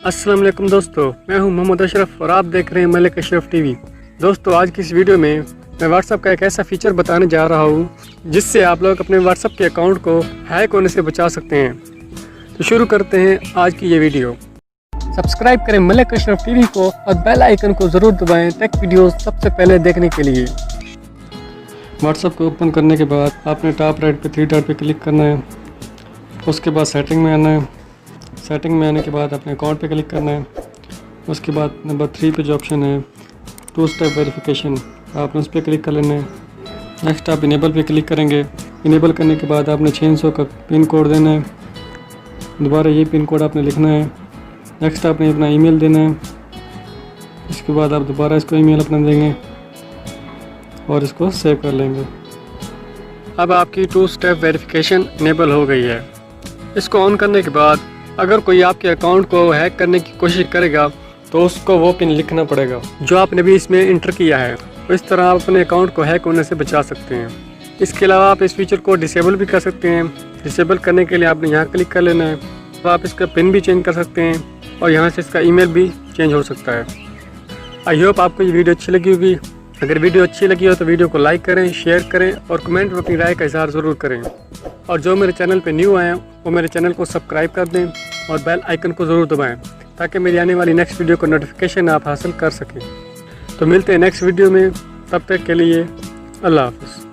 अस्सलाम वालेकुम दोस्तों, मैं हूं मोहम्मद अशरफ और आप देख रहे हैं मलिक अशरफ टीवी। दोस्तों, आज की इस वीडियो में मैं व्हाट्सएप का एक ऐसा फीचर बताने जा रहा हूं जिससे आप लोग अपने व्हाट्सएप के अकाउंट को हैक होने से बचा सकते हैं। तो शुरू करते हैं आज की ये वीडियो। सब्सक्राइब करें मलिक अशरफ टीवी को और बेल आइकन को ज़रूर दबाएँ टेक वीडियो सबसे पहले देखने के लिए। व्हाट्सएप को ओपन करने के बाद आपने टॉप राइट पे 3 डॉट पे क्लिक करना है। उसके बाद सेटिंग में आना है। सेटिंग में आने के बाद अपने अकाउंट पे क्लिक करना है। उसके बाद नंबर 3 पे जो ऑप्शन है 2 स्टेप वेरिफिकेशन, आपने उस पर क्लिक कर लेना है। नेक्स्ट आप इनेबल पे क्लिक करेंगे। इनेबल करने के बाद आपने 600 का पिन कोड देना है। दोबारा ये पिन कोड आपने लिखना है। नेक्स्ट आपने अपना ईमेल देना है। इसके बाद आप दोबारा इसको ईमेल अपना देंगे और इसको सेव कर लेंगे। अब आपकी 2 स्टेप वेरिफिकेशन इनेबल हो गई है। इसको ऑन करने के बाद अगर कोई आपके अकाउंट को हैक करने की कोशिश करेगा तो उसको वो पिन लिखना पड़ेगा जो आपने भी इसमें इंटर किया है। तो इस तरह आप अपने अकाउंट को हैक होने से बचा सकते हैं। इसके अलावा आप इस फीचर को डिसेबल भी कर सकते हैं। डिसेबल करने के लिए आपने यहाँ क्लिक कर लेना है। तो आप इसका पिन भी चेंज कर सकते हैं और यहाँ से इसका ईमेल भी चेंज हो सकता है। आई होप आपको ये वीडियो अच्छी लगी होगी। अगर वीडियो अच्छी लगी हो तो वीडियो को लाइक करें, शेयर करें और कमेंट में अपनी राय का इज़हार ज़रूर करें। और जो मेरे चैनल पे न्यू आए हैं वो मेरे चैनल को सब्सक्राइब कर दें और बेल आइकन को ज़रूर दबाएं ताकि मेरी आने वाली नेक्स्ट वीडियो को नोटिफिकेशन आप हासिल कर सकें। तो मिलते हैं नेक्स्ट वीडियो में, तब तक के लिए अल्लाह हाफ़िज़।